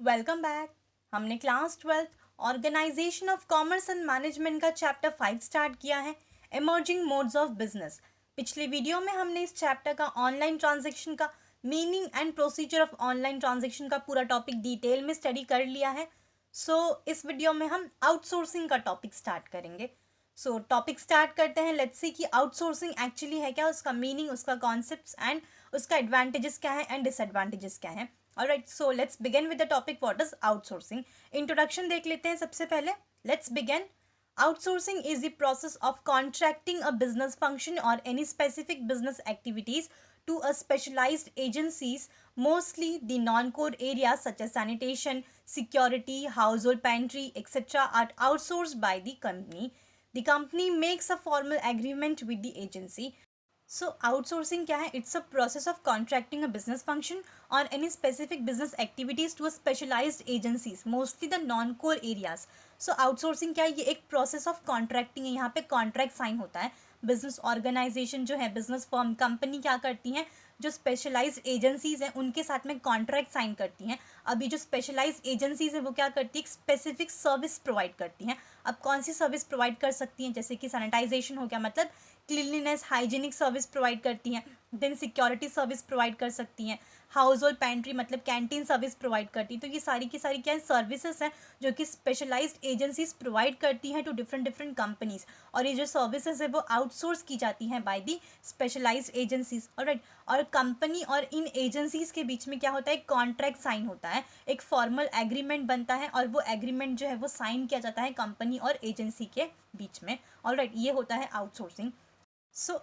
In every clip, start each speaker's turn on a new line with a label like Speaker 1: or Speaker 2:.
Speaker 1: Welcome back. हमने class 12th organisation of commerce and management का chapter 5 start किया है, इमर्जिंग मोड्स ऑफ बिजनेस। पिछले वीडियो में हमने इस चैप्टर का ऑनलाइन ट्रांजैक्शन का meaning and procedure of online transaction का पूरा टॉपिक डिटेल में स्टडी कर लिया है। इस वीडियो में हम आउटसोर्सिंग का टॉपिक स्टार्ट करेंगे। टॉपिक स्टार्ट करते हैं। लेट्स सी कि आउटसोर्सिंग एक्चुअली है क्या, उसका मीनिंग, उसका कॉन्सेप्ट्स एंड उसका एडवांटेजेस क्या है एंड डिसएडवांटेजेस क्या है। Alright, so let's begin with the topic what is outsourcing. Introduction देख लेते हैं सबसे पहले. Let's begin. Outsourcing is the process of contracting a business function or any specific business activities to a specialized agencies, mostly the non-core areas such as sanitation, security, household pantry, etc. are outsourced by the company. The company makes a formal agreement with the agency. Outsourcing क्या है? It's a process of contracting a business function और any specific business activities to a specialised agencies, mostly the non core areas. Outsourcing क्या है? ये एक process of contracting है। यहाँ पे कॉन्ट्रैक्ट साइन होता है। बिजनेस ऑर्गेनाइजेशन जो है, बिजनेस फर्म, कंपनी क्या करती हैं, जो स्पेशलाइज्ड एजेंसीज हैं उनके साथ में कॉन्ट्रैक्ट साइन करती हैं। अभी जो स्पेशलाइज्ड एजेंसीज हैं वो क्या करती है? स्पेसिफिक सर्विस प्रोवाइड करती हैं। अब कौन सी सर्विस प्रोवाइड कर सकती हैं? जैसे कि सैनिटाइजेशन हो गया, मतलब क्लीनलीनेस, हाइजीनिक सर्विस प्रोवाइड करती हैं। देन सिक्योरिटी सर्विस प्रोवाइड कर सकती हैं। हाउस होल्ड पेंट्री मतलब कैंटीन सर्विस प्रोवाइड करती है। तो ये सारी की सारी क्या सर्विसेज हैं जो कि स्पेशलाइज्ड एजेंसीज प्रोवाइड करती हैं टू डिफरेंट डिफरेंट कंपनीज, और ये जो सर्विसेज है वो आउटसोर्स की जाती हैं by the specialised agencies. Alright, और कंपनी और इन एजेंसीज के बीच में क्या होता है? कॉन्ट्रैक्ट साइन होता है, एक फॉर्मल एग्रीमेंट बनता है, और वो एग्रीमेंट जो है वो साइन किया जाता है कंपनी और एजेंसी के बीच में। ऑलराइट, ये होता है आउटसोर्सिंग।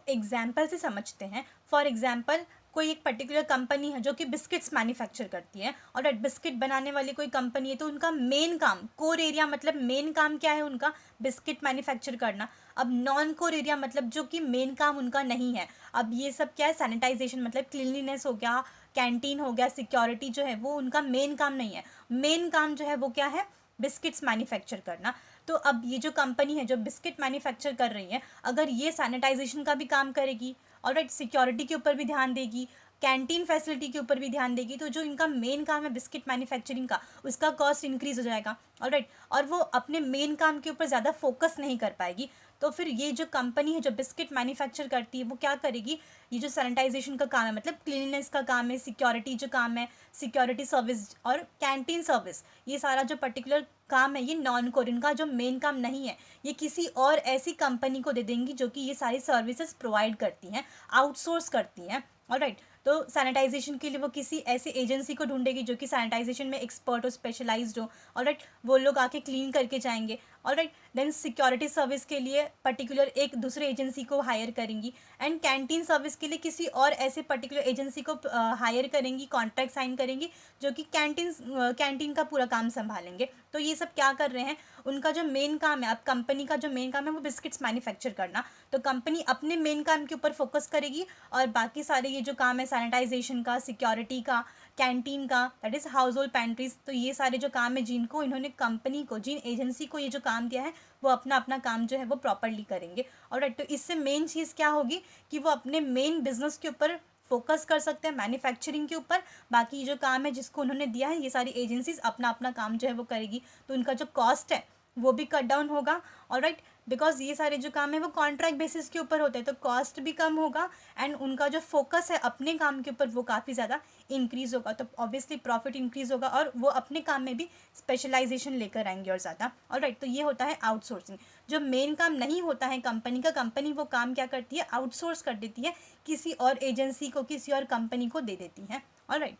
Speaker 1: एग्जाम्पल से समझते हैं। फॉर एग्जाम्पल, कोई एक पर्टिकुलर कंपनी है जो कि बिस्किट्स मैन्युफैक्चर करती है, और बिस्किट बनाने वाली कोई कंपनी है, तो उनका मेन काम, कोर एरिया मतलब मेन काम क्या है उनका? बिस्किट मैन्युफैक्चर करना। अब नॉन कोर एरिया मतलब जो कि मेन काम उनका नहीं है। अब ये सब क्या है? सैनिटाइजेशन मतलब क्लीनलीनेस हो गया, कैंटीन हो गया, सिक्योरिटी जो है वो उनका मेन काम नहीं है। मेन काम जो है वो क्या है? बिस्किट्स मैन्युफैक्चर करना। तो अब ये जो कंपनी है जो बिस्किट मैन्युफैक्चर कर रही है, अगर ये सैनिटाइजेशन का भी काम करेगी, ऑलराइट, सिक्योरिटी के ऊपर भी ध्यान देगी, कैंटीन फैसिलिटी के ऊपर भी ध्यान देगी, तो जो इनका मेन काम है बिस्किट मैन्युफैक्चरिंग का, उसका कॉस्ट इंक्रीज हो जाएगा। ऑलराइट, और वो अपने मेन काम के ऊपर ज़्यादा फोकस नहीं कर पाएगी। तो फिर ये जो कंपनी है जो बिस्किट मैन्युफैक्चर करती है वो क्या करेगी? ये जो सैनिटाइजेशन का काम है मतलब क्लीननेस का काम है, सिक्योरिटी जो काम है, सिक्योरिटी सर्विस और कैंटीन सर्विस, ये सारा जो पर्टिकुलर काम है ये नॉन कोर, इनका जो मेन काम नहीं है, ये किसी और ऐसी कंपनी को दे देंगी जो कि ये सारी सर्विसेज प्रोवाइड करती हैं, आउटसोर्स करती हैं। ऑलराइट, तो सैनिटाइजेशन के लिए वो किसी ऐसी एजेंसी को ढूंढेगी जो कि सैनिटाइजेशन में एक्सपर्ट हो, स्पेशलाइज्ड हो। ऑलराइट, वो लोग आके क्लीन करके जाएंगे। ऑलराइट, देन सिक्योरिटी सर्विस के लिए पर्टिकुलर एक दूसरे एजेंसी को हायर करेंगी, एंड कैंटीन सर्विस के लिए किसी और ऐसे पर्टिकुलर एजेंसी को हायर करेंगी, कॉन्ट्रैक्ट साइन करेंगी, जो कि कैंटीन का पूरा काम संभालेंगे। तो ये सब क्या कर रहे हैं? उनका जो मेन काम है, अब कंपनी का जो मेन काम है वो बिस्किट्स मैन्युफैक्चर करना, तो कंपनी अपने मेन काम के ऊपर फोकस करेगी, और बाकी सारे ये जो काम है सैनिटाइजेशन का, सिक्योरिटी का, कैंटीन का, दैट इज़ हाउस होल्ड पेंट्रीज, तो ये सारे जो काम है जिनको इन्होंने कंपनी को, जिन एजेंसी को ये जो काम दिया है, वो अपना अपना काम जो है वो प्रॉपरली करेंगे। और तो इससे मेन चीज़ क्या होगी कि वो अपने मेन बिजनेस के ऊपर फोकस कर सकते हैं, मैन्युफैक्चरिंग के ऊपर। बाकी जो काम है जिसको उन्होंने दिया है, ये सारी एजेंसीज अपना अपना काम जो है वो करेगी, तो उनका जो कॉस्ट है वो भी कट डाउन होगा। ऑलराइट, बिकॉज ये सारे जो काम है वो कॉन्ट्रैक्ट बेसिस के ऊपर होते हैं, तो कॉस्ट भी कम होगा, एंड उनका जो फोकस है अपने काम के ऊपर वो काफ़ी ज़्यादा इंक्रीज़ होगा, तो ऑब्वियसली प्रॉफिट इंक्रीज़ होगा, और वो अपने काम में भी स्पेशलाइजेशन लेकर आएंगे और ज़्यादा। ऑलराइट, तो ये होता है आउटसोर्सिंग। जो मेन काम नहीं होता है कंपनी का, कंपनी वो काम क्या करती है? आउटसोर्स कर देती है, किसी और एजेंसी को, किसी और कंपनी को दे देती है। ऑलराइट,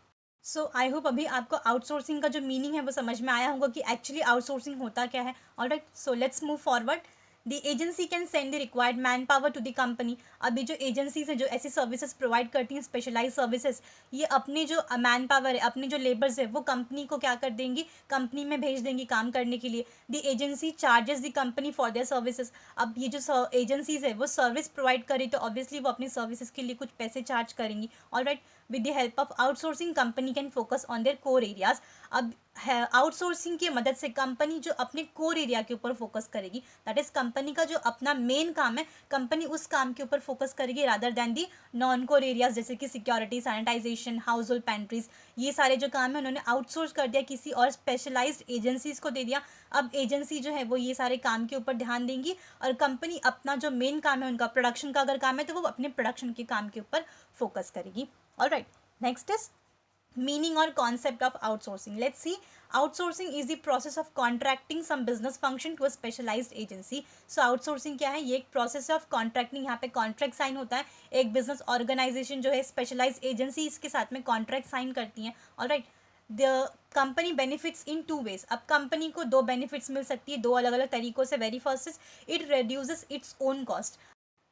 Speaker 1: आई होप अभी आपको आउटसोर्सिंग का जो मीनिंग है वो समझ में आया होगा कि एक्चुअली आउटसोर्सिंग होता क्या है। Alright, let's move forward. The agency can send the required manpower to the company. अभी जो एजेंसीज है जो ऐसी सर्विसेज प्रोवाइड करती हैं, स्पेशलाइज सर्विसेज, ये अपनी जो मैन पावर है, अपनी जो लेबर्स है, वो कंपनी को क्या कर देंगी? कंपनी में भेज देंगी काम करने के लिए। The agency charges the company for their services. अब ये जो एजेंसीज है वो सर्विस प्रोवाइड करें तो ऑब्वियसली वो अपनी सर्विसेज के लिए कुछ पैसे चार्ज करेंगी। Alright, with the help of outsourcing company can focus on their core areas. अब आउटसोर्सिंग की मदद से कंपनी जो अपने कोर एरिया के ऊपर फोकस करेगी, दैट इज कंपनी का जो अपना मेन काम है, कंपनी उस काम के ऊपर फोकस करेगी rather than the non core areas, जैसे कि सिक्योरिटी, सैनिटाइजेशन, हाउस होल्ड पेंट्रीज। ये सारे जो काम है उन्होंने आउटसोर्स कर दिया, किसी और स्पेशलाइज्ड एजेंसीज को दे दिया। अब एजेंसी जो है वो ये सारे काम के ऊपर ध्यान देंगी और कंपनी अपना जो मेन काम है, उनका प्रोडक्शन का अगर काम है तो वो अपने प्रोडक्शन के काम के ऊपर फोकस करेगी। Alright, next is meaning or concept of outsourcing. Let's see. Outsourcing is the process of contracting some business function to a specialized agency. So outsourcing क्या है? ये एक process of contracting, यहाँ पे contract sign होता है, एक business organization जो है specialized agency इसके साथ में contract sign करती है। Alright, the company benefits in two ways. अब company को दो benefits मिल सकती है, दो अलग अलग तरीकों से। Very first is it reduces its own cost.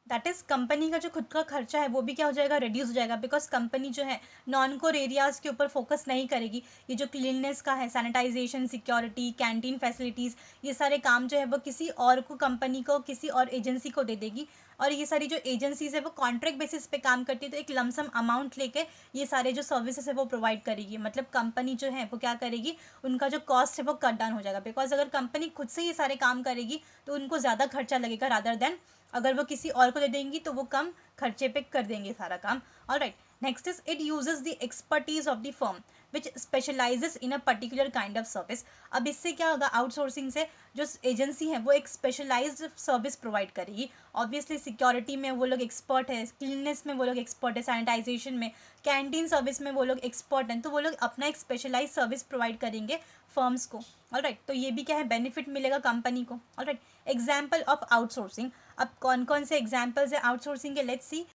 Speaker 1: That is company का जो खुद का खर्चा है वो भी क्या हो जाएगा, रिड्यूस हो जाएगा, बिकॉज कंपनी जो है नॉन कोर एरियाज़ के ऊपर फोकस नहीं करेगी। ये जो क्लीननेस का है, सैनिटाइजेशन, सिक्योरिटी, कैंटीन फैसिलिटीज़, ये सारे काम जो है वो किसी और को, कंपनी को, किसी और एजेंसी को दे देगी। और ये सारी जो एजेंसीज है वो कॉन्ट्रैक्ट बेसिस पे काम करती है, तो एक लमसम अमाउंट लेके ये सारे जो सर्विसेज है वो प्रोवाइड करेगी। मतलब कंपनी जो है वो क्या करेगी, उनका जो कॉस्ट है वो कट डाउन हो जाएगा, बिकॉज अगर कंपनी खुद से ये सारे काम करेगी तो उनको ज़्यादा खर्चा लगेगा रादर देन अगर वो किसी और को दे देंगी तो वो कम खर्चे पे कर देंगे सारा काम। Alright, next is it uses the expertise of the firm which specialises in a particular kind of service. अब इससे क्या होगा, आउटसोर्सिंग से जो एजेंसी है वो एक स्पेशलाइज्ड सर्विस प्रोवाइड करेगी। ऑब्वियसली सिक्योरिटी में वो लोग एक्सपर्ट है, क्लीननेस में वो लोग एक्सपर्ट है, सैनिटाइजेशन में, कैंटीन सर्विस में वो लोग एक्सपर्ट हैं, तो वो लोग अपना एक स्पेशलाइज सर्विस प्रोवाइड करेंगे फर्म्स को। ऑलराइट, तो ये भी क्या है, बेनिफिट मिलेगा कंपनी को। Alright, example of outsourcing. अब कौन कौन से एग्जाम्पल्स है आउटसोर्सिंग के, let's see.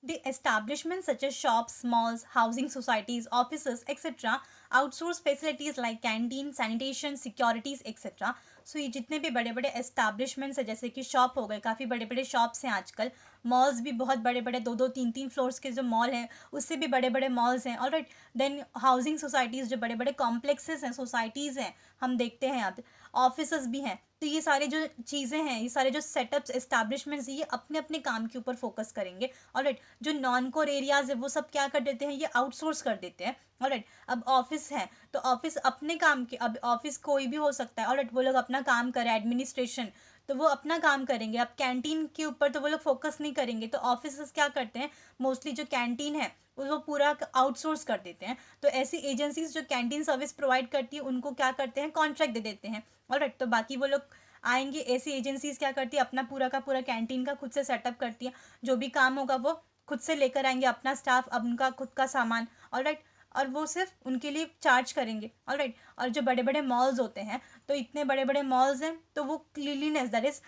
Speaker 1: The establishments such as shops, malls, housing societies, offices, etc. outsource facilities like canteen, sanitation, securities, etc. सो ये जितने भी बड़े बड़े एस्टैब्लिशमेंट्स हैं, जैसे कि शॉप हो गए, काफ़ी बड़े बड़े शॉप्स हैं आजकल, मॉल्स भी बहुत बड़े बड़े, दो दो तीन तीन फ्लोर्स के जो मॉल हैं उससे भी बड़े बड़े मॉल्स हैं। ऑलराइट, देन हाउसिंग सोसाइटीज़, जो बड़े बड़े कॉम्प्लेक्सेस हैं, सोसाइटीज़ हैं, हम देखते हैं अब ऑफिसज भी हैं। तो ये सारे जो चीज़ें हैं, ये सारे जो सेटअप्स, एस्टैब्लिशमेंट्स, ये अपने अपने काम के ऊपर फोकस करेंगे। ऑलराइट, जो नॉन कोर एरियाज़ है वो सब क्या कर देते हैं, ये आउटसोर्स कर देते हैं। ऑलराइट, अब ऑफिस है तो ऑफिस अपने काम के, अब ऑफिस कोई भी हो सकता है। ऑलराइट, वो लोग अपना काम करें, एडमिनिस्ट्रेशन, तो वो अपना काम करेंगे। अब कैंटीन के ऊपर तो वो लोग फोकस नहीं करेंगे, तो ऑफिस क्या करते हैं, मोस्टली जो कैंटीन है वो पूरा आउटसोर्स कर देते हैं। तो ऐसी एजेंसीज जो कैंटीन सर्विस प्रोवाइड करती है उनको क्या करते हैं, कॉन्ट्रैक्ट दे देते हैं। ऑलराइट, तो बाकी वो लोग आएंगे, ऐसी एजेंसीज क्या करती है, अपना पूरा का पूरा कैंटीन का खुद से सेटअप करती है, जो भी काम होगा वो खुद से लेकर आएंगे, अपना स्टाफ, अब उनका खुद का सामान। ऑलराइट, और वो सिर्फ उनके लिए चार्ज करेंगे। ऑलराइट, और जो बड़े बड़े मॉल्स होते हैं, तो इतने बड़े बड़े मॉल्स हैं तो वो क्लीनलीनेस, दैट इज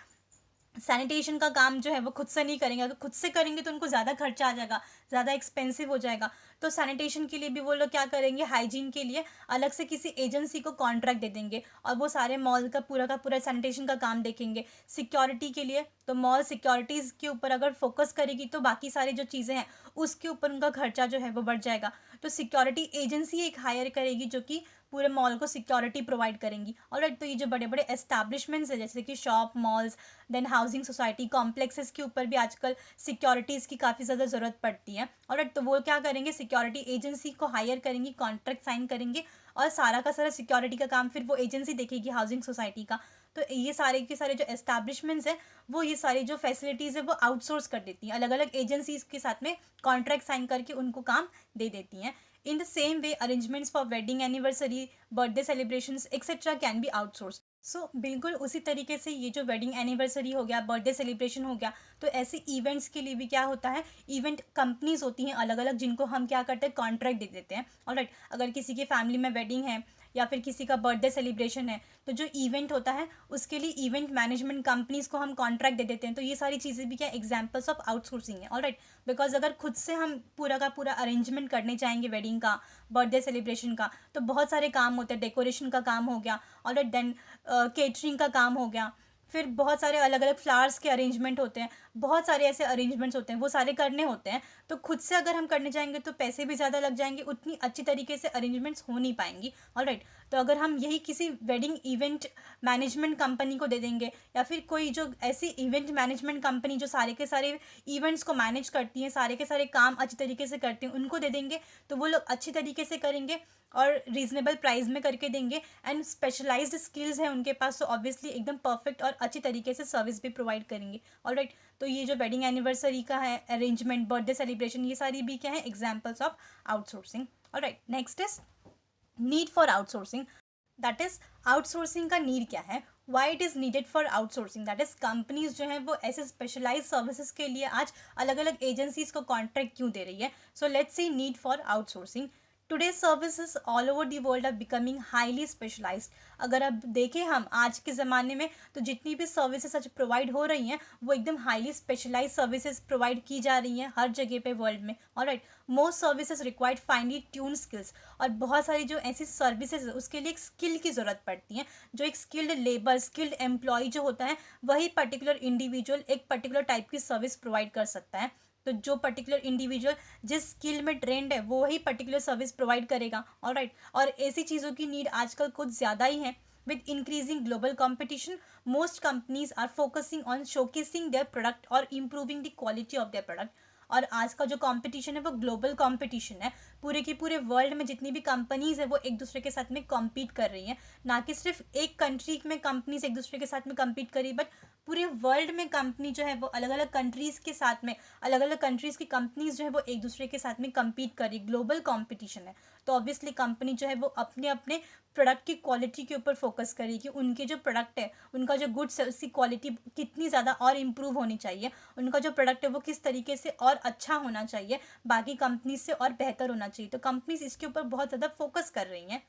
Speaker 1: सैनिटेशन का काम जो है वो खुद से नहीं करेंगे। अगर खुद से करेंगे तो उनको ज़्यादा खर्चा आ जाएगा, ज़्यादा एक्सपेंसिव हो जाएगा। तो सैनिटेशन के लिए भी वो लोग क्या करेंगे, हाइजीन के लिए अलग से किसी एजेंसी को कॉन्ट्रैक्ट दे देंगे और वो सारे मॉल का पूरा सैनिटेशन का काम देखेंगे। सिक्योरिटी के लिए तो मॉल सिक्योरिटीज़ के ऊपर अगर फोकस करेगी तो बाकी सारी जो चीज़ें हैं उसके ऊपर उनका खर्चा जो है वो बढ़ जाएगा। तो सिक्योरिटी एजेंसी एक हायर करेगी जो कि पूरे मॉल को सिक्योरिटी प्रोवाइड करेंगी। ऑलराइट, तो ये जो बड़े बड़े एस्टैब्लिशमेंट्स है जैसे कि shop, malls, then housing society, complexes के ऊपर भी आजकल सिक्योरिटीज़ की काफ़ी ज़्यादा ज़रूरत पड़ती है। ऑलराइट, तो वो क्या करेंगे, सिक्योरिटी एजेंसी को हायर करेंगी, कॉन्ट्रैक्ट साइन करेंगे और सारा का सारा सिक्योरिटी का काम फिर वो एजेंसी देखेगी, हाउसिंग सोसाइटी का। तो ये सारे के सारे जो एस्टैब्लिशमेंट्स हैं वो ये सारी जो फैसिलिटीज़ है वो आउटसोर्स कर देती हैं, अलग अलग एजेंसीज के साथ में कॉन्ट्रैक्ट साइन करके उनको काम दे देती हैं। In the same way, arrangements for wedding anniversary, birthday celebrations, etc. can be outsourced. सो बिल्कुल उसी तरीके से ये जो वेडिंग एनिवर्सरी हो गया, बर्थडे सेलिब्रेशन हो गया, तो ऐसे इवेंट्स के लिए भी क्या होता है, इवेंट कंपनीज होती हैं अलग अलग जिनको हम क्या करते हैं, कॉन्ट्रैक्ट दे देते हैं। ऑलराइट, अगर किसी की फैमिली में वेडिंग है या फिर किसी का बर्थडे सेलिब्रेशन है तो जो इवेंट होता है उसके लिए इवेंट मैनेजमेंट कंपनीज को हम कॉन्ट्रैक्ट दे देते हैं। तो ये सारी चीज़ें भी क्या एग्जाम्पल्स ऑफ आउटसोर्सिंग है। ऑलराइट, बिकॉज अगर खुद से हम पूरा का पूरा अरेंजमेंट करने चाहेंगे वेडिंग का, बर्थडे सेलिब्रेशन का, तो बहुत सारे काम होते हैं, डेकोरेशन का काम हो गया, ऑलराइट, देन केटरिंग का काम हो गया, फिर बहुत सारे अलग अलग फ्लावर्स के अरेंजमेंट होते हैं, बहुत सारे ऐसे अरेंजमेंट्स होते हैं, वो सारे करने होते हैं। तो खुद से अगर हम करने जाएंगे तो पैसे भी ज़्यादा लग जाएंगे, उतनी अच्छी तरीके से अरेंजमेंट्स हो नहीं पाएंगी। ऑलराइट, तो अगर हम यही किसी वेडिंग इवेंट मैनेजमेंट कंपनी को दे देंगे, या फिर कोई जो ऐसी इवेंट मैनेजमेंट कंपनी जो सारे के सारे इवेंट्स को मैनेज करती हैं, सारे के सारे काम अच्छी तरीके से करती हैं, उनको दे देंगे, तो वो लोग अच्छी तरीके से करेंगे और रीजनेबल प्राइस में करके देंगे, एंड स्पेशलाइज्ड स्किल्स हैं उनके पास, तो ऑब्वियसली एकदम परफेक्ट और अच्छी तरीके से सर्विस भी प्रोवाइड करेंगे। ऑलराइट, तो ये जो वेडिंग एनिवर्सरी का है अरेंजमेंट, बर्थडे सेलिब्रेशन, ये सारी भी क्या है, examples of outsourcing. Alright, next is need for outsourcing. That is outsourcing का नीड क्या है, why it is needed for outsourcing. That is companies जो हैं वो ऐसे स्पेशलाइज सर्विसेज के लिए आज अलग अलग एजेंसीज को कॉन्ट्रैक्ट क्यों दे रही है। So let's see need for outsourcing. Today services all over the world are becoming highly specialised. अगर अब देखें हम आज के ज़माने में, तो जितनी भी सर्विसेज आज प्रोवाइड हो रही हैं वो एकदम हाईली स्पेशलाइज सर्विसेज प्रोवाइड की जा रही हैं हर जगह पे वर्ल्ड में। Alright, most services required finally tune skills. और बहुत सारी जो ऐसी सर्विसेज है उसके लिए एक स्किल की ज़रूरत पड़ती है। जो एक स्किल्ड लेबर, स्किल्ड एम्प्लॉय जो होता है, वही पर्टिकुलर इंडिविजुअल एक पर्टिकुलर टाइप की सर्विस प्रोवाइड कर सकता है। तो जो पर्टिकुलर इंडिविजुअल जिस स्किल में ट्रेंड है वो वही पर्टिकुलर सर्विस प्रोवाइड करेगा। ऑलराइट, और ऐसी चीज़ों की नीड आजकल कुछ ज़्यादा ही है। With increasing global competition, most companies are focusing on showcasing their product और improving the quality of their product. और आज का जो कंपटीशन है वो ग्लोबल कंपटीशन है। पूरे की पूरे वर्ल्ड में जितनी भी कंपनीज है वो एक दूसरे के साथ में कॉम्पीट कर रही हैं। ना कि सिर्फ एक कंट्री में कंपनीज एक दूसरे के साथ में कम्पीट करी, बट पूरे वर्ल्ड में कंपनी जो है वो अलग अलग कंट्रीज़ के साथ में, अलग अलग कंट्रीज़ की कंपनीज जो है वो एक दूसरे के साथ में कम्पीट करी, ग्लोबल कॉम्पिटिशन है। तो ऑब्वियसली कंपनी जो है वो अपने अपने प्रोडक्ट की क्वालिटी के ऊपर फोकस करेगी। उनके जो प्रोडक्ट है, उनका जो गुड्स है, उसकी क्वालिटी कितनी ज़्यादा और इम्प्रूव होनी चाहिए, उनका जो प्रोडक्ट है वो किस तरीके से और अच्छा होना चाहिए, बाकी कंपनीज से और बेहतर होना चाहिए। तो कंपनीज इसके ऊपर बहुत ज़्यादा फोकस कर रही हैं।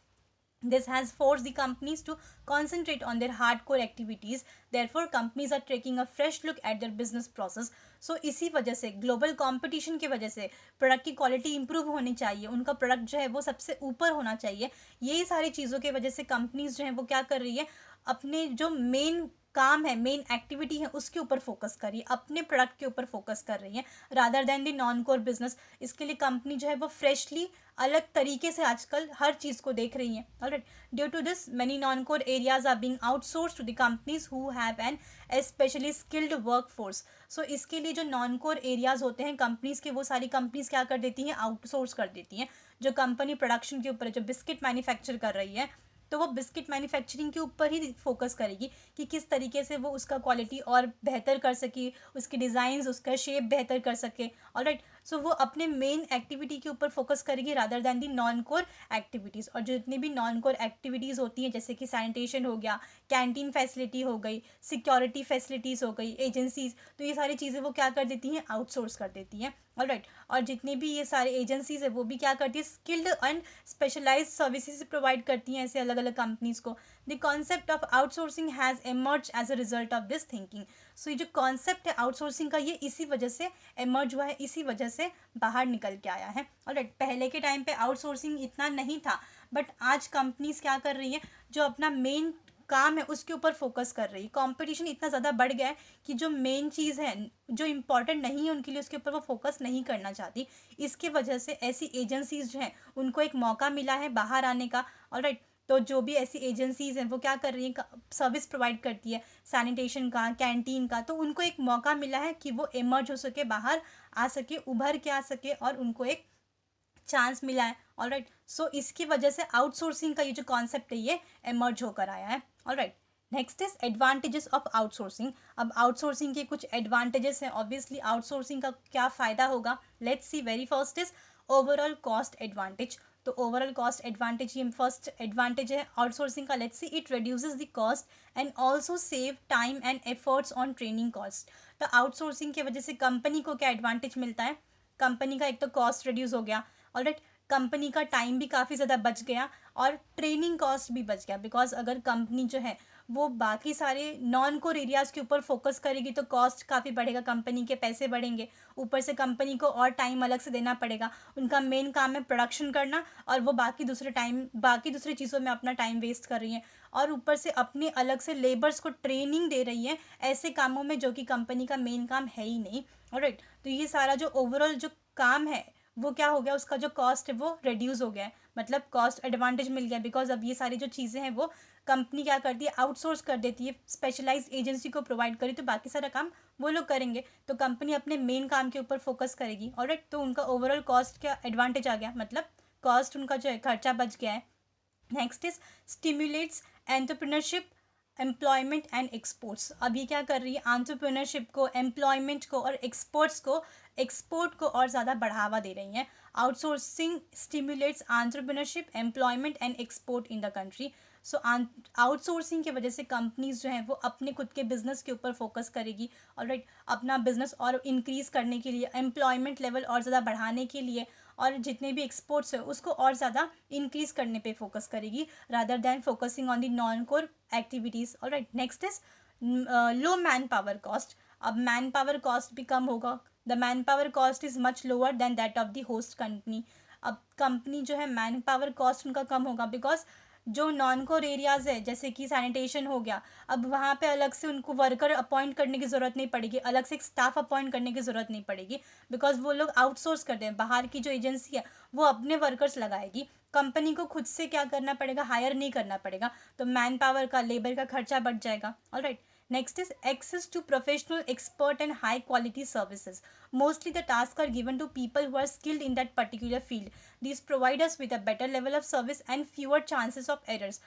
Speaker 1: This has forced the companies to concentrate on their hardcore activities. Therefore, companies are taking a fresh look at their business process. So, इसी वजह से ग्लोबल कंपटीशन की वजह से प्रोडक्ट की क्वालिटी इंप्रूव होनी चाहिए, उनका प्रोडक्ट जो है वो सबसे ऊपर होना चाहिए। यही सारी चीज़ों की वजह से कंपनीज जो है वो क्या कर रही है, अपने जो मेन काम है, मेन एक्टिविटी है, उसके ऊपर फोकस कर रही है, अपने प्रोडक्ट के ऊपर फोकस कर रही है, rather than the non core business. इसके लिए कंपनी जो है वो फ्रेशली अलग तरीके से आजकल हर चीज़ को देख रही हैं। Alright, due to this many non core areas are being outsource to the companies who have an specially skilled work force. So इसके लिए जो नॉन कोर एरियाज होते हैं कंपनीज के, वो सारी कंपनीज क्या कर देती हैं, आउटसोर्स कर देती हैं। जो कंपनी प्रोडक्शन के ऊपर, जो बिस्किट मैन्युफैक्चर कर रही है, तो वो बिस्किट मैन्युफैक्चरिंग के ऊपर ही फोकस करेगी कि किस तरीके से वो उसका क्वालिटी और बेहतर कर सके, उसके डिज़ाइंस, उसका शेप बेहतर कर सके। ऑलराइट, सो वो अपने मेन एक्टिविटी के ऊपर फोकस करेगी rather than the non core activities. और जो जितनी भी नॉन कोर एक्टिविटीज़ होती हैं, जैसे कि सैनिटेशन हो गया, कैंटीन फैसिलिटी हो गई, सिक्योरिटी फैसिलिटीज़ हो गई, एजेंसीज़, तो ये सारी चीज़ें वो क्या कर देती हैं, आउटसोर्स कर देती हैं। ऑलराइट, और जितनी भी ये सारे एजेंसीज है वो भी क्या करती है, skilled and specialised services provide करती हैं ऐसे अलग अलग कंपनीज को। The concept of outsourcing has emerge as a result of this thinking. So ये जो कॉन्सेप्ट है आउटसोर्सिंग का, ये इसी वजह से एमर्ज हुआ है, इसी वजह से बाहर निकल के आया है। ऑलराइट, पहले के टाइम पे आउटसोर्सिंग इतना नहीं था, बट आज कंपनीज क्या कर रही हैं, जो अपना मेन काम है उसके ऊपर फोकस कर रही है। कंपटीशन इतना ज़्यादा बढ़ गया है कि जो मेन चीज़ है, जो इम्पॉर्टेंट नहीं है उनके लिए, उसके ऊपर वो फोकस नहीं करना चाहती। इसकी वजह से ऐसी एजेंसीज जो हैं उनको एक मौका मिला है बाहर आने का। ऑलराइट, तो जो भी ऐसी एजेंसीज हैं वो क्या कर रही हैं, सर्विस प्रोवाइड करती है सैनिटेशन का, कैंटीन का, तो उनको एक मौका मिला है कि वो इमर्ज हो सके, बाहर आ सके, उभर के आ सके, और उनको एक चांस मिला है। ऑलराइट, सो इसकी वजह से आउटसोर्सिंग का ये जो कॉन्सेप्ट है ये एमर्ज होकर आया है। Alright, next is advantages of outsourcing. अब आउटसोर्सिंग के कुछ एडवांटेजेस हैं। ऑब्वियसली आउटसोर्सिंग का क्या फ़ायदा होगा, let's see. Very first is overall cost advantage. तो ओवरऑल कॉस्ट एडवांटेज, ये फर्स्ट एडवांटेज है आउटसोर्सिंग का। Let's see, it reduces the cost and also save time and efforts on training cost. तो outsourcing की वजह से कंपनी को क्या एडवांटेज मिलता है, कंपनी का एक तो कॉस्ट रिड्यूस हो गया। ऑलराइट, कंपनी का टाइम भी काफ़ी ज़्यादा बच गया और ट्रेनिंग कॉस्ट भी बच गया, बिकॉज अगर कंपनी जो है वो बाकी सारे नॉन कोर एरियाज़ के ऊपर फोकस करेगी तो कॉस्ट काफ़ी बढ़ेगा, कंपनी के पैसे बढ़ेंगे, ऊपर से कंपनी को और टाइम अलग से देना पड़ेगा। उनका मेन काम है प्रोडक्शन करना और वो बाकी दूसरी चीज़ों में अपना टाइम वेस्ट कर रही हैं और ऊपर से अपने अलग से लेबर्स को ट्रेनिंग दे रही हैं ऐसे कामों में जो कि कंपनी का मेन काम है ही नहीं। ऑलराइट, तो ये सारा जो ओवरऑल जो काम है वो क्या हो गया, उसका जो कॉस्ट है वो रिड्यूस हो गया है, मतलब कॉस्ट एडवांटेज मिल गया, बिकॉज अब ये सारी जो चीज़ें हैं वो कंपनी क्या करती है, आउटसोर्स कर देती है, स्पेशलाइज्ड एजेंसी को प्रोवाइड करी, तो बाकी सारा काम वो लोग करेंगे, तो कंपनी अपने मेन काम के ऊपर फोकस करेगी। ऑलराइट, तो उनका ओवरऑल कॉस्ट क्या एडवांटेज आ गया, मतलब कॉस्ट उनका जो है खर्चा बच गया है। Next is stimulates entrepreneurship, employment and exports. अब ये क्या कर रही है, एंटरप्रेन्योरशिप को, एम्प्लॉयमेंट को और एक्सपोर्ट को और ज़्यादा बढ़ावा दे रही हैं। Outsourcing stimulates entrepreneurship, employment and export in the country. So outsourcing की वजह से कंपनीज जो हैं वो अपने खुद के बिजनेस के ऊपर फोकस करेगी, ऑलराइट, अपना बिजनेस और इंक्रीज करने के लिए, एम्प्लॉयमेंट लेवल और ज़्यादा बढ़ाने के लिए और जितने भी एक्सपोर्ट्स है उसको और ज़्यादा इंक्रीज करने पे फोकस करेगी rather than focusing on the non core activities. Alright, next is low man power cost. अब मैन पावर कॉस्ट भी कम होगा, the man power cost is much lower than that of the host company. अब company जो है man power cost उनका कम होगा, because जो non core areas है जैसे कि सैनिटेशन हो गया, अब वहाँ पे अलग से उनको वर्कर अपॉइंट करने की ज़रूरत नहीं पड़ेगी, अलग से एक स्टाफ अपॉइंट करने की ज़रूरत नहीं पड़ेगी, बिकॉज वो लोग आउटसोर्स कर दें, बाहर की जो एजेंसी है वो अपने वर्कर्स लगाएगी, कंपनी को खुद से क्या करना पड़ेगा, हायर नहीं करना पड़ेगा, तो मैन पावर का, लेबर का खर्चा बढ़ जाएगा। Alright, next is access to professional, expert and high quality services. Mostly the task are given to people who are skilled in that particular field. These provide us with a better level of service and fewer chances of errors.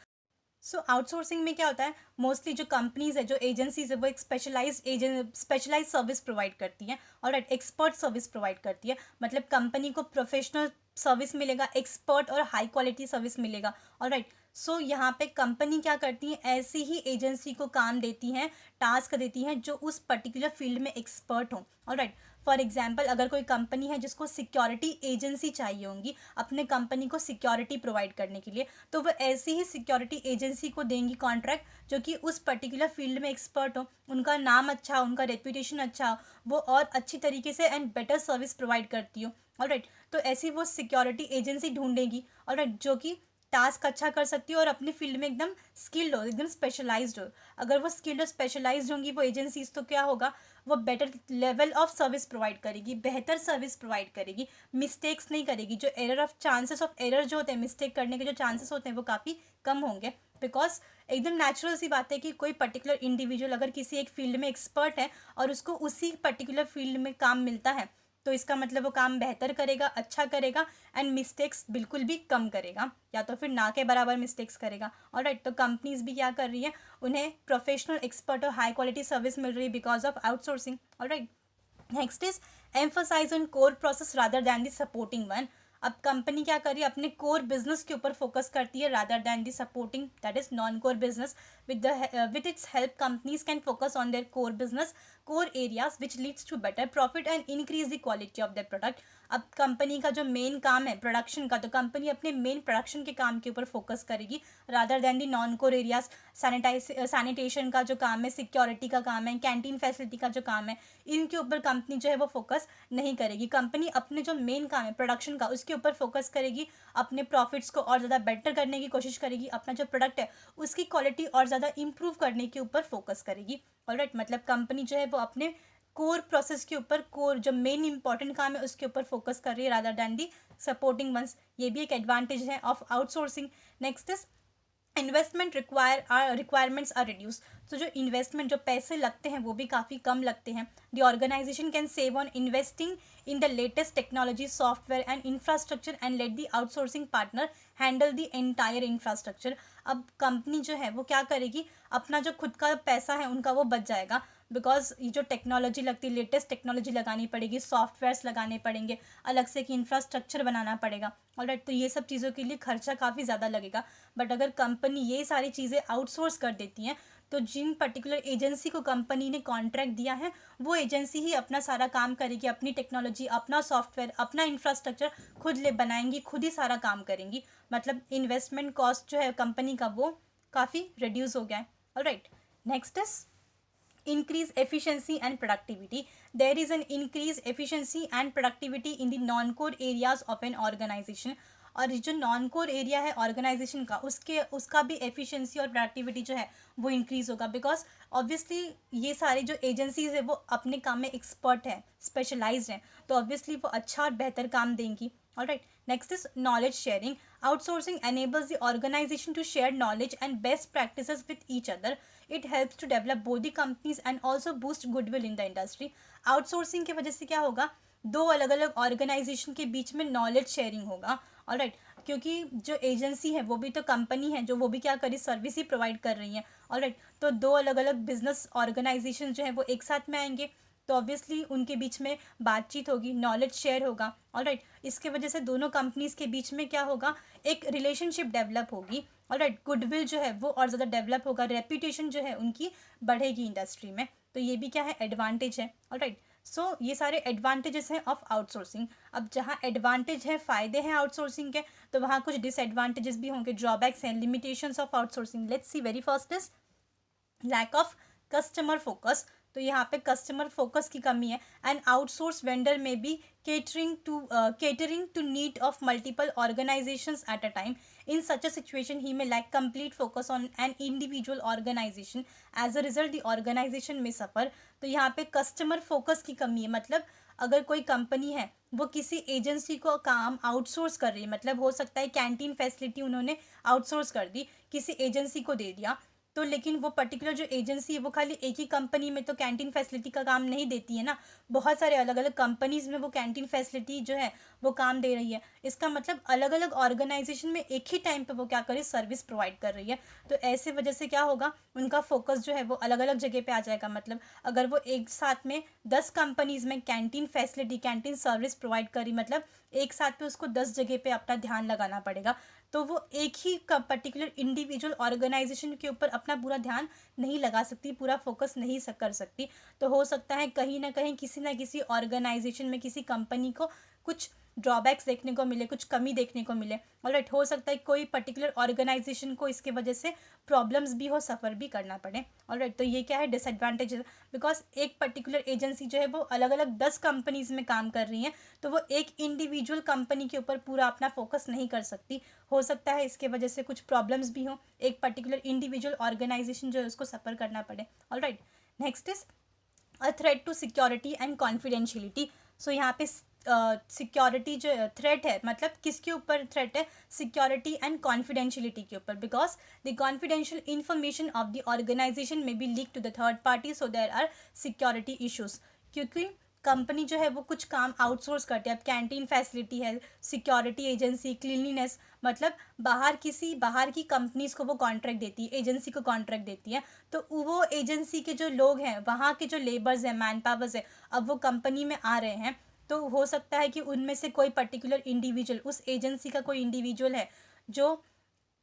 Speaker 1: So outsourcing में क्या होता है, mostly जो companies है, जो agencies है, वो एक स्पेशलाइज सर्विस प्रोवाइड करती हैं और एक्सपर्ट सर्विस प्रोवाइड करती है, मतलब कंपनी को प्रोफेशनल सर्विस मिलेगा, एक्सपर्ट और हाई क्वालिटी सर्विस मिलेगा। ऑलराइट, सो यहाँ पे कंपनी क्या करती है, ऐसी ही एजेंसी को काम देती हैं, टास्क देती हैं जो उस पर्टिकुलर फील्ड में एक्सपर्ट हों। ऑलराइट, फॉर एग्जाम्पल अगर कोई कंपनी है जिसको सिक्योरिटी एजेंसी चाहिए होंगी अपने कंपनी को सिक्योरिटी प्रोवाइड करने के लिए, तो वो ऐसी ही सिक्योरिटी एजेंसी को देंगी कॉन्ट्रैक्ट जो कि उस पर्टिकुलर फील्ड में एक्सपर्ट हो, उनका नाम अच्छा हो, उनका रेपुटेशन अच्छा हो, वो और अच्छी तरीके से एंड बेटर सर्विस प्रोवाइड करती हो। ऑलराइट, तो ऐसी वो सिक्योरिटी एजेंसी ढूंढेगी, ऑलराइट, जो कि टास्क अच्छा कर सकती है और अपने फील्ड में एकदम स्किल्ड हो, एकदम स्पेशलाइज्ड हो। अगर वो स्किल्ड और स्पेशलाइज्ड होंगी वो एजेंसीज, तो क्या होगा, वो better level of service provide करेगी, बेहतर सर्विस प्रोवाइड करेगी, मिस्टेक्स नहीं करेगी, जो चांसेस ऑफ एरर जो होते हैं, मिस्टेक करने के जो चांसेस होते हैं वो काफ़ी कम होंगे, बिकॉज एकदम नेचुरल सी बात है कि कोई पर्टिकुलर इंडिविजुअल अगर किसी एक फील्ड में एक्सपर्ट है और उसको उसी पर्टिकुलर फील्ड में काम मिलता है, तो इसका मतलब वो काम बेहतर करेगा, अच्छा करेगा एंड मिस्टेक्स बिल्कुल भी कम करेगा, या तो फिर ना के बराबर मिस्टेक्स करेगा। ऑलराइट, तो कंपनीज भी क्या कर रही है, उन्हें प्रोफेशनल, एक्सपर्ट और हाई क्वालिटी सर्विस मिल रही है because of outsourcing. Alright, next is emphasise on core process rather than the supporting one. अब कंपनी क्या कर रही है, अपने कोर बिजनेस के ऊपर फोकस करती है rather than the supporting, that is non core business. with its help companies can focus on their core areas which leads to better profit and increase the quality of their product. अब company का जो main काम है production का, तो company अपने main production के काम के ऊपर फोकस करेगी rather than the non core areas. Sanitation का जो काम है, सिक्योरिटी का काम है, कैंटीन फैसिलिटी का जो काम है, इनके ऊपर कंपनी जो है वो फोकस नहीं करेगी। कंपनी अपने जो मेन काम है प्रोडक्शन का उसके ऊपर फोकस करेगी, अपने प्रॉफिट्स को और ज़्यादा बेटर करने की कोशिश करेगी, अपना जो प्रोडक्ट है उसकी क्वालिटी और ज़्यादा इंप्रूव करने के ऊपर फोकस करेगी। ऑलराइट, मतलब कंपनी जो है वो अपने कोर प्रोसेस के ऊपर, कोर जो मेन इंपॉर्टेंट काम है उसके ऊपर फोकस कर रही है rather than the supporting ones. ये भी एक एडवांटेज है of outsourcing. Next is requirements are reduce. तो जो इन्वेस्टमेंट, जो पैसे लगते हैं वो भी काफ़ी कम लगते हैं। The organisation can save on investing in the latest technology, software and infrastructure and let the outsourcing partner handle the entire infrastructure. अब कंपनी जो है वो क्या करेगी, अपना जो खुद का पैसा है उनका वो बच जाएगा, बिकॉज ये जो टेक्नोलॉजी लगती है, लेटेस्ट टेक्नोलॉजी लगानी पड़ेगी, सॉफ्टवेयर्स लगाने पड़ेंगे, अलग से एक इंफ्रास्ट्रक्चर बनाना पड़ेगा। ऑलराइट, तो ये सब चीज़ों के लिए खर्चा काफ़ी ज़्यादा लगेगा। बट अगर कंपनी ये सारी चीज़ें आउटसोर्स कर देती हैं तो जिन पर्टिकुलर एजेंसी को कंपनी ने कॉन्ट्रैक्ट दिया है वो एजेंसी ही अपना सारा काम करेगी, अपनी टेक्नोलॉजी, अपना सॉफ्टवेयर, अपना इंफ्रास्ट्रक्चर खुद ले बनाएंगी, खुद ही सारा काम करेंगी। मतलब इन्वेस्टमेंट कॉस्ट जो है कंपनी का वो काफ़ी रिड्यूस हो गया है। Alright, next is increase efficiency and productivity. There is an increased efficiency and productivity in the non-core areas of an organization. और जो नॉन कोर एरिया है ऑर्गेनाइजेशन का उसका भी एफिशिएंसी और प्रोडक्टिविटी जो है वो इंक्रीज होगा, बिकॉज ऑब्वियसली ये सारे जो एजेंसीज है वो अपने काम में एक्सपर्ट है, स्पेशलाइज्ड हैं, तो ऑब्वियसली वो अच्छा और बेहतर काम देंगी। Alright, next is knowledge sharing. Outsourcing enables the organization to share knowledge and best practices with each other. It helps to develop both the companies and also boost goodwill in the industry. Outsourcing की वजह से क्या होगा, दो अलग अलग organisation के बीच में नॉलेज शेयरिंग होगा। ऑलराइट, क्योंकि जो एजेंसी है वो भी तो कंपनी है, जो वो भी क्या करी, सर्विस ही प्रोवाइड कर रही है। ऑलराइट, तो दो अलग अलग बिजनेस ऑर्गेनाइजेशन जो है वो एक साथ में आएंगे, तो ऑब्वियसली उनके बीच में बातचीत होगी, नॉलेज शेयर होगा। ऑलराइट, इसके वजह से दोनों कंपनीज के बीच में क्या होगा, एक रिलेशनशिप डेवलप होगी। ऑलराइट, गुडविल जो है वो और ज़्यादा डेवलप होगा, रेप्यूटेशन जो है उनकी बढ़ेगी इंडस्ट्री में, तो ये भी क्या है, एडवांटेज है। ऑलराइट, सो ये सारे एडवांटेजेस हैं ऑफ आउटसोर्सिंग। अब जहाँ एडवांटेज है, फ़ायदे हैं आउटसोर्सिंग के, तो वहाँ कुछ डिसएडवांटेजेस भी होंगे, ड्रॉबैक्स हैं, limitations of outsourcing. Let's see, very first is lack of customer focus. तो यहाँ पे कस्टमर फोकस की कमी है। And outsource vendor may be catering to need of multiple organizations at a time. In such a situation, he may lack complete focus on an individual organization. As a result, the organization may suffer. तो यहाँ पे customer focus की कमी है, मतलब अगर कोई company है वो किसी एजेंसी को काम आउटसोर्स कर रही है, मतलब हो सकता है कैंटीन फैसिलिटी उन्होंने आउटसोर्स कर दी, किसी एजेंसी को दे दिया, तो लेकिन वो पर्टिकुलर जो एजेंसी है वो खाली एक ही कंपनी में तो कैंटीन फैसिलिटी का काम नहीं देती है ना, बहुत सारे अलग अलग कंपनीज में वो कैंटीन फैसिलिटी जो है वो काम दे रही है। इसका मतलब अलग अलग ऑर्गेनाइजेशन में एक ही टाइम पे वो क्या कर रही है, सर्विस प्रोवाइड कर रही है। तो ऐसे वजह से क्या होगा, उनका फोकस जो है वो अलग अलग जगह पे आ जाएगा। मतलब अगर वो एक साथ में 10 कंपनीज में canteen facility, canteen service provide करी, मतलब एक साथ पे उसको 10 जगह पे अपना ध्यान लगाना पड़ेगा, तो वो एक ही पर्टिकुलर इंडिविजुअल ऑर्गेनाइजेशन के ऊपर अपना पूरा ध्यान नहीं लगा सकती, पूरा फोकस नहीं कर सकती। तो हो सकता है कहीं ना किसी ऑर्गेनाइजेशन में, किसी कंपनी को कुछ ड्रॉबैक्स देखने को मिले, कुछ कमी देखने को मिले। ऑलराइट, हो सकता है कोई पर्टिकुलर ऑर्गेनाइजेशन को इसके वजह से प्रॉब्लम्स भी हो, सफ़र भी करना पड़े। ऑलराइट, तो ये क्या है, डिसएडवांटेज है, बिकॉज एक पर्टिकुलर एजेंसी जो है वो अलग अलग 10 कंपनीज में काम कर रही है, तो वो एक इंडिविजुअल कंपनी के ऊपर पूरा अपना फोकस नहीं कर सकती। हो सकता है इसके वजह से कुछ प्रॉब्लम्स भी हों, एक पर्टिकुलर इंडिविजुअल ऑर्गेनाइजेशन जो है उसको सफ़र करना पड़े। Alright, next is a threat to security and confidentiality. So यहाँ पे सिक्योरिटी जो थ्रेट है, मतलब किसके ऊपर थ्रेट है, सिक्योरिटी एंड कॉन्फिडेंशियलिटी के ऊपर, because the confidential information of the organisation में be leak to the third party, so there are security issues. क्योंकि कंपनी जो है वो कुछ काम आउटसोर्स करती है, अब कैंटीन फैसिलिटी है, सिक्योरिटी एजेंसी, क्लीनलीनेस, मतलब बाहर की कंपनीज को वो कॉन्ट्रैक्ट देती है, एजेंसी को कॉन्ट्रैक्ट देती है, तो वो एजेंसी के जो लोग हैं, वहाँ के जो लेबर्स हैं, मैन पावर्स है, अब वो कंपनी में आ रहे हैं, तो हो सकता है कि उनमें से कोई पर्टिकुलर इंडिविजुअल, उस एजेंसी का कोई इंडिविजुअल है जो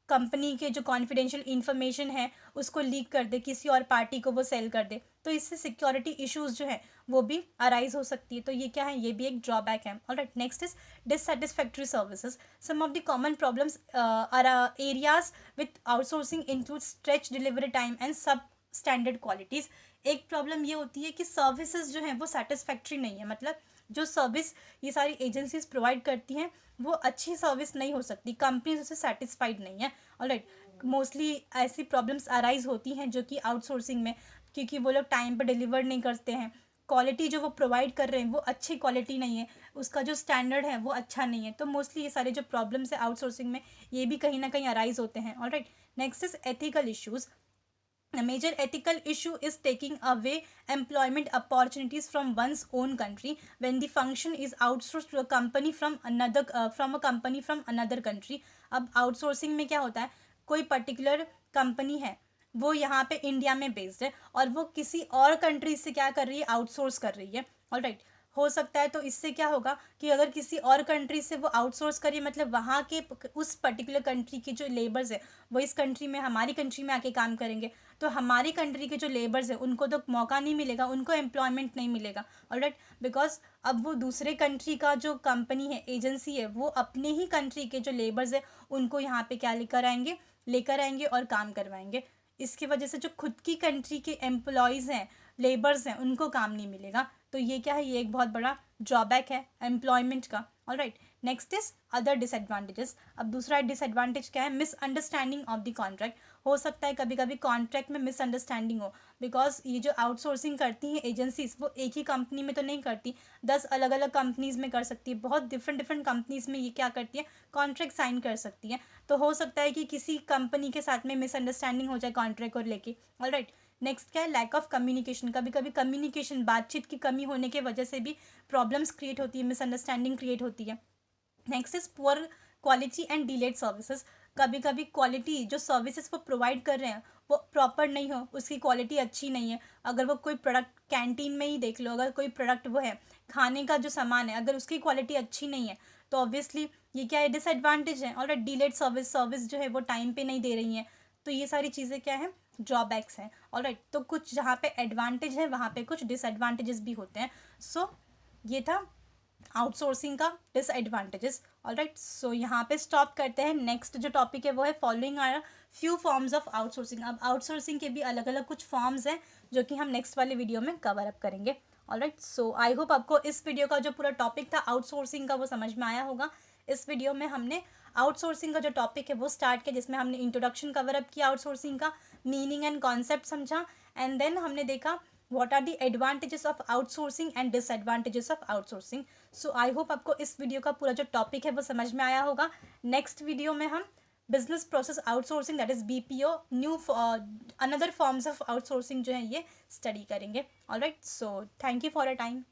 Speaker 1: कंपनी के जो कॉन्फिडेंशियल इन्फॉर्मेशन है उसको लीक कर दे, किसी और पार्टी को वो सेल कर दे, तो इससे सिक्योरिटी इश्यूज जो है वो भी अराइज हो सकती है। तो ये क्या है, ये भी एक ड्रॉबैक है। Alright, next is dissatisfactory services. Some of the common problems are areas with outsourcing include stretch delivery time and substandard qualities. एक प्रॉब्लम ये होती है कि सर्विसेज जो हैं वो सेटिस्फैक्ट्री नहीं है, मतलब जो सर्विस ये सारी एजेंसीज प्रोवाइड करती हैं वो अच्छी सर्विस नहीं हो सकती, कंपनीज उससे सेटिस्फाइड नहीं है। ऑलराइट, मोस्टली ऐसी प्रॉब्लम्स अराइज होती हैं जो कि आउटसोर्सिंग में, क्योंकि वो लोग टाइम पर डिलीवर नहीं करते हैं, क्वालिटी जो वो प्रोवाइड कर रहे हैं वो अच्छी क्वालिटी नहीं है, उसका जो स्टैंडर्ड है वो अच्छा नहीं है, तो मोस्टली ये सारे जो प्रॉब्लम्स है आउटसोर्सिंग में ये भी कहीं ना कहीं अराइज होते हैं। Alright, next is ethical issues. A major ethical issue is taking away employment opportunities from one's own country when the function is outsourced to a company from another country. अब outsourcing में क्या होता है, कोई particular company है वो यहाँ पे इंडिया में बेस्ड है और वो किसी और कंट्री से क्या कर रही है, आउटसोर्स कर रही है. ऑलराइट, हो सकता है तो इससे क्या होगा कि अगर किसी और कंट्री से वो आउटसोर्स करिए, मतलब वहाँ के उस पर्टिकुलर कंट्री की जो लेबर्स है वो इस कंट्री में, हमारी कंट्री में आके काम करेंगे, तो हमारी कंट्री के जो लेबर्स है उनको तो मौका नहीं मिलेगा, उनको एम्प्लॉयमेंट नहीं मिलेगा। ऑलराइट, बिकॉज अब वो दूसरे कंट्री का जो कंपनी है, एजेंसी है, वो अपने ही कंट्री के जो लेबर्स है उनको यहाँ पे क्या लेकर आएंगे और काम करवाएंगे। इसकी वजह से जो खुद की कंट्री के एम्प्लॉयज़ हैं, लेबर्स हैं, उनको काम नहीं मिलेगा। तो ये क्या है, ये एक बहुत बड़ा ड्रॉबैक है एम्प्लॉयमेंट का। Alright, next is other disadvantages. अब दूसरा डिसएडवांटेज क्या है, मिसअंडरस्टैंडिंग ऑफ द कॉन्ट्रैक्ट। हो सकता है कभी कभी कॉन्ट्रैक्ट में मिसअंडरस्टैंडिंग हो, बिकॉज ये जो आउटसोर्सिंग करती हैं एजेंसीज, वो एक ही कंपनी में तो नहीं करती, 10 अलग अलग कंपनीज में कर सकती है, बहुत डिफरेंट डिफरेंट कंपनीज में ये क्या करती है, कॉन्ट्रैक्ट साइन कर सकती है। तो हो सकता है कि किसी कंपनी के साथ में मिसअंडरस्टैंडिंग हो जाए कॉन्ट्रैक्ट को लेके। ऑलराइट, नेक्स्ट क्या है, लैक ऑफ कम्युनिकेशन। कभी कभी कम्युनिकेशन, बातचीत की कमी होने की वजह से भी प्रॉब्लम्स क्रिएट होती है, मिसअंडरस्टैंडिंग क्रिएट होती है। Next is poor quality and delayed services. कभी कभी क्वालिटी, जो सर्विसेज वो प्रोवाइड कर रहे हैं वो प्रॉपर नहीं हो, उसकी क्वालिटी अच्छी नहीं है। अगर वो कोई प्रोडक्ट, कैंटीन में ही देख लो, अगर कोई प्रोडक्ट वो है, खाने का जो सामान है, अगर उसकी क्वालिटी अच्छी नहीं है तो ऑब्वियसली ये क्या है, डिसएडवांटेज है। और डिलेड सर्विस जो है वो टाइम पे नहीं दे रही हैं। तो ये सारी चीज़ें क्या है, ड्रॉबैक्स हैं। ऑलराइट, तो कुछ जहाँ पे एडवांटेज है वहाँ पे कुछ डिसएडवांटेजेस भी होते हैं। सो ये था आउटसोर्सिंग का डिसएडवांटेजेस। ऑलराइट, सो यहाँ पे स्टॉप करते हैं। नेक्स्ट जो टॉपिक है वो है following are few forms of outsourcing. अब आउटसोर्सिंग के भी अलग अलग कुछ फॉर्म्स हैं जो कि हम नेक्स्ट वाले वीडियो में कवर अप करेंगे। ऑलराइट, सो आई होप आपको इस वीडियो का जो पूरा टॉपिक था आउटसोर्सिंग का वो समझ में आया होगा। इस वीडियो में हमने आउटसोर्सिंग का जो टॉपिक है वो स्टार्ट किया, जिसमें हमने इंट्रोडक्शन कवर अप किया आउटसोर्सिंग का, मीनिंग एंड कॉन्सेप्ट समझा, एंड देन हमने देखा what are the advantages of outsourcing and disadvantages of outsourcing. So I hope आपको इस वीडियो का पूरा जो टॉपिक है वो समझ में आया होगा। नेक्स्ट वीडियो में हम business process outsourcing, that is BPO, new another forms of outsourcing जो है ये स्टडी करेंगे। Alright, so thank you for a time.